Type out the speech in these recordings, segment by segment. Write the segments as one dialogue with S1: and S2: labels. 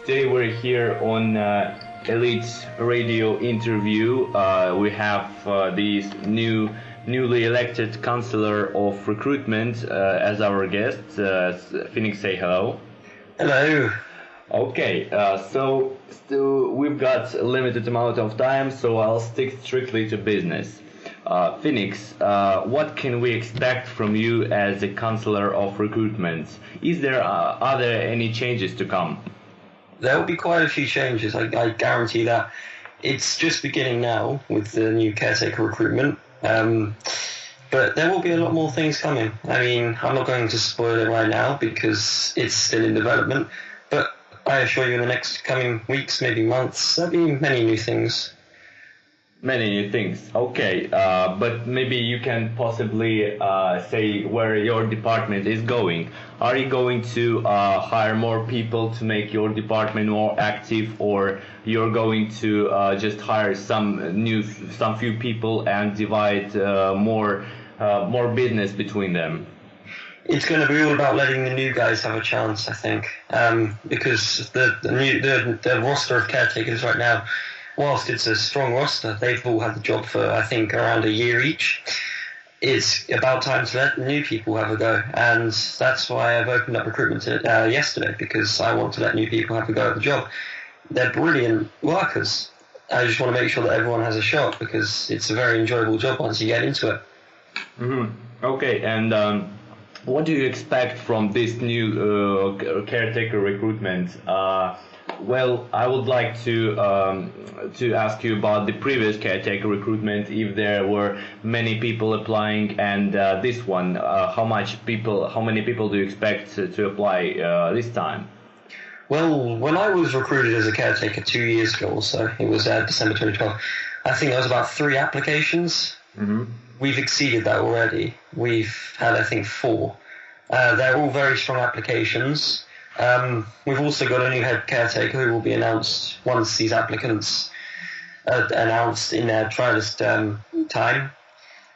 S1: Today we're here on Elite Radio interview. We have this newly elected Chancellor of Recruitment as our guest. Phoenix, say hello.
S2: Hello.
S1: Okay, so still we've got a limited amount of time, so I'll stick strictly to business. Phoenix, what can we expect from you as a Chancellor of Recruitment? Are there any changes to come?
S2: There will be quite a few changes, I guarantee that. It's just beginning now with the new caretaker recruitment, but there will be a lot more things coming. I mean, I'm not going to spoil it right now because it's still in development, but I assure you in the next coming weeks, maybe months, there'll be many new things.
S1: Many new things. Okay, but maybe you can possibly say where your department is going. Are you going to hire more people to make your department more active, or you're going to just hire some few people and divide more business between them?
S2: It's going to be all about letting the new guys have a chance, I think, because the roster of caretakers right now, whilst it's a strong roster, they've all had the job for, I think, around a year each. It's about time to let new people have a go, and that's why I've opened up recruitment yesterday, because I want to let new people have a go at the job. They're brilliant workers. I just want to make sure that everyone has a shot, because it's a very enjoyable job once you get into it.
S1: Mm-hmm. Okay, and what do you expect from this new caretaker recruitment? Well, I would like to ask you about the previous caretaker recruitment. If there were many people applying, and this one, how many people do you expect to apply this time?
S2: Well, when I was recruited as a caretaker 2 years ago or so, it was December 2012, I think there was about 3 applications.
S1: Mm-hmm.
S2: We've exceeded that already. We've had, I think, 4. They're all very strong applications. We've also got a new head caretaker who will be announced once these applicants are announced in their trialist time.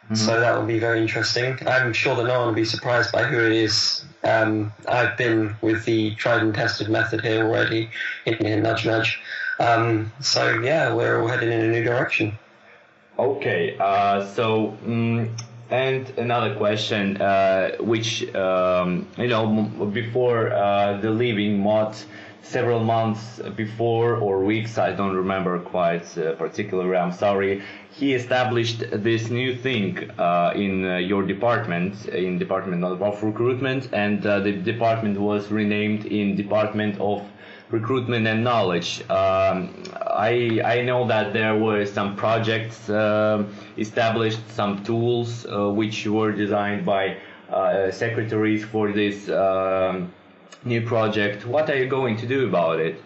S2: Mm-hmm. So that will be very interesting. I'm sure that no one will be surprised by who it is. I've been with the tried and tested method here already, in nudge nudge. So yeah, we're all heading in a new direction.
S1: Okay, and another question, which, before the leaving Mod, several months before or weeks, I don't remember quite particularly, I'm sorry, he established this new thing in your department, in Department of Recruitment, and the department was renamed in Department of Recruitment and Knowledge. I know that there were some projects established, some tools which were designed by secretaries for this new project. What are you going to do about it?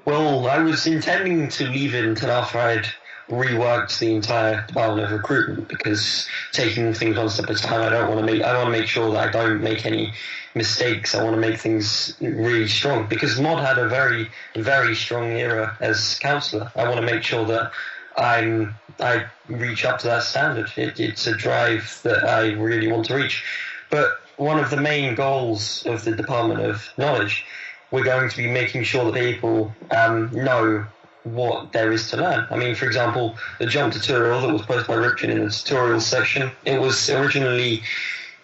S2: Well, I was intending to leave it until after I'd reworked the entire Department of Recruitment, because taking things one step at a time, I want to make sure that I don't make any mistakes. I want to make things really strong, because Mod had a very, very strong era as councillor. I want to make sure that I reach up to that standard. It's a drive that I really want to reach. But one of the main goals of the Department of Knowledge, we're going to be making sure that people know what there is to learn. I mean, for example, the jump tutorial that was posted by Richard in the tutorial section, it was originally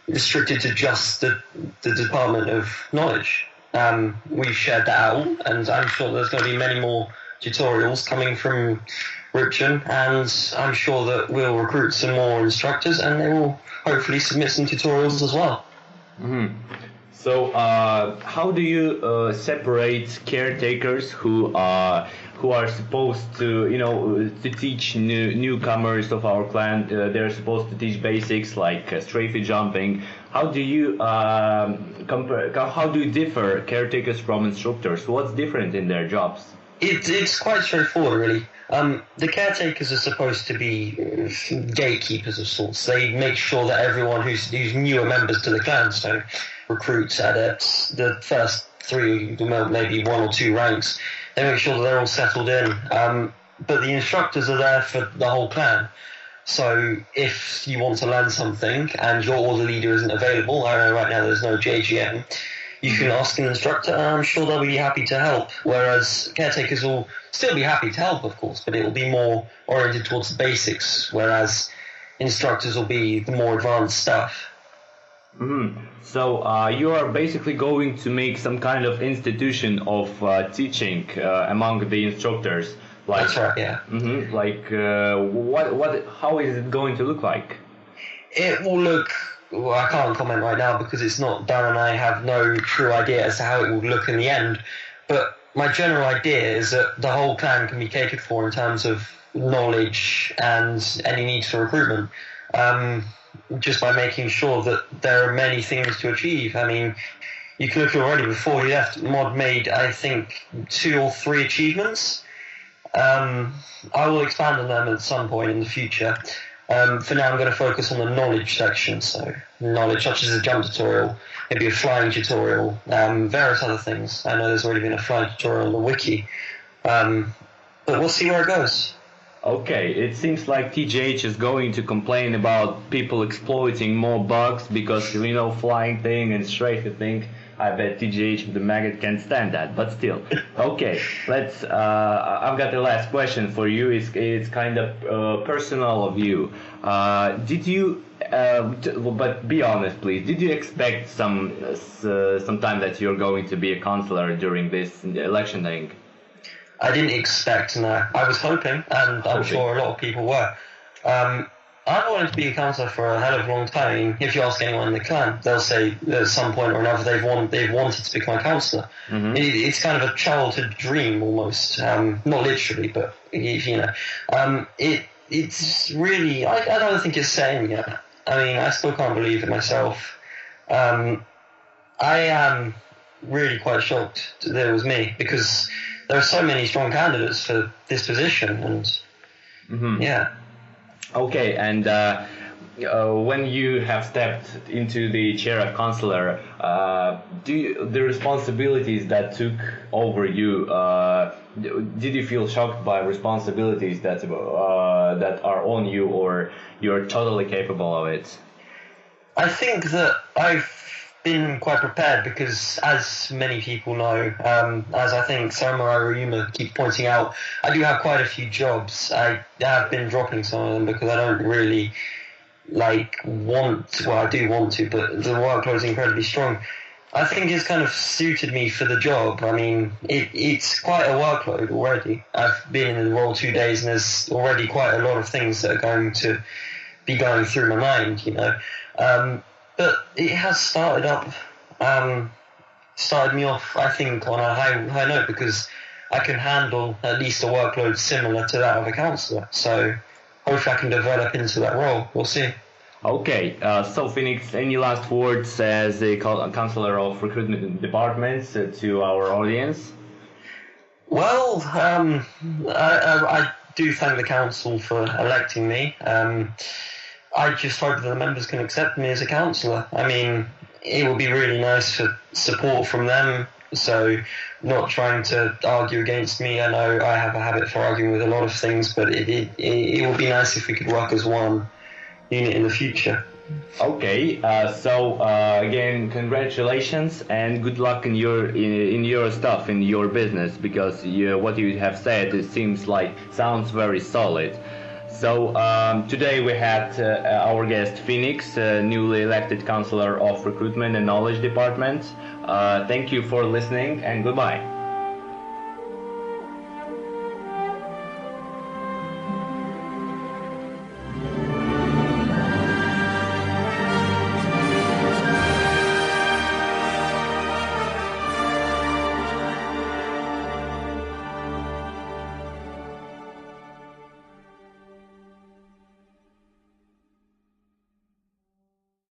S2: restricted to just the Department of Knowledge. We've shared that out, and I'm sure there's going to be many more tutorials coming from Richard, and I'm sure that we'll recruit some more instructors, and they will hopefully submit some tutorials as well.
S1: Mm-hmm. So, how do you separate caretakers who are supposed to, to teach newcomers of our clan? They're supposed to teach basics like strafing jumping. How do you How do you differ caretakers from instructors? What's different in their jobs?
S2: It's quite straightforward, really. The caretakers are supposed to be gatekeepers of sorts. They make sure that everyone who's newer members to the clan, so recruits, adepts, the first 3, maybe 1 or 2 ranks, they make sure that they're all settled in. But the instructors are there for the whole clan. So if you want to learn something and your order leader isn't available, I know right now there's no JGM, You can ask an instructor, and I'm sure they'll be happy to help. Whereas caretakers will still be happy to help, of course, but it will be more oriented towards the basics, whereas instructors will be the more advanced stuff.
S1: So you are basically going to make some kind of institution of teaching among the instructors. Like,
S2: that's right, yeah.
S1: Like, how is it going to look like?
S2: It will look, well, I can't comment right now because it's not done and I have no true idea as to how it will look in the end. But my general idea is that the whole clan can be catered for in terms of knowledge and any needs for recruitment. Just by making sure that there are many things to achieve. I mean, you can look already before he left, Mod made, I think, 2 or 3 achievements. I will expand on them at some point in the future. For now, I'm going to focus on the knowledge section, so knowledge such as a jump tutorial, maybe a flying tutorial, various other things. I know there's already been a flying tutorial on the wiki, but we'll see where it goes.
S1: Okay, it seems like TGH is going to complain about people exploiting more bugs because, flying thing and strafing thing. I bet TGH, the maggot, can't stand that, but still. Okay, let's, I've got the last question for you. It's kind of personal of you. Did you, but be honest please, did you expect some time that you're going to be a counselor during this election thing?
S2: I didn't expect, no. I was hoping, and I'm sure a lot of people were. I've wanted to be a counsellor for a hell of a long time. I mean, if you ask anyone in the clan, they'll say at some point or another they've wanted to become a counsellor. It's kind of a childhood dream almost, not literally, but it's really. I don't think it's set in yet. I mean, I still can't believe it myself. I am really quite shocked that it was me because there are so many strong candidates for this position, and yeah.
S1: Okay, and when you have stepped into the chair of counselor, the responsibilities that took over you, did you feel shocked by responsibilities that are on you, or you're totally capable of it?
S2: I think that I've been quite prepared because, as many people know, as I think Samurai Ryuma keeps pointing out, I do have quite a few jobs. I have been dropping some of them because I don't really well, I do want to, but the workload is incredibly strong. I think it's kind of suited me for the job. I mean, it's quite a workload already. I've been in the role 2 days and there's already quite a lot of things that are going to be going through my mind, But it has started me off, I think, on a high note because I can handle at least a workload similar to that of a counsellor. So hopefully I can develop into that role. We'll see.
S1: Okay, so Phoenix, any last words as a counsellor of recruitment departments to our audience?
S2: Well, I do thank the council for electing me. I just hope that the members can accept me as a counsellor. I mean, it would be really nice for support from them, so not trying to argue against me. I know I have a habit for arguing with a lot of things, but it would be nice if we could work as one unit in the future.
S1: Okay, so again, congratulations and good luck in your stuff, in your business, because what you have said, it sounds very solid. So today we had our guest Phoenix, newly elected Counselor of Recruitment and Knowledge Department. Thank you for listening and goodbye.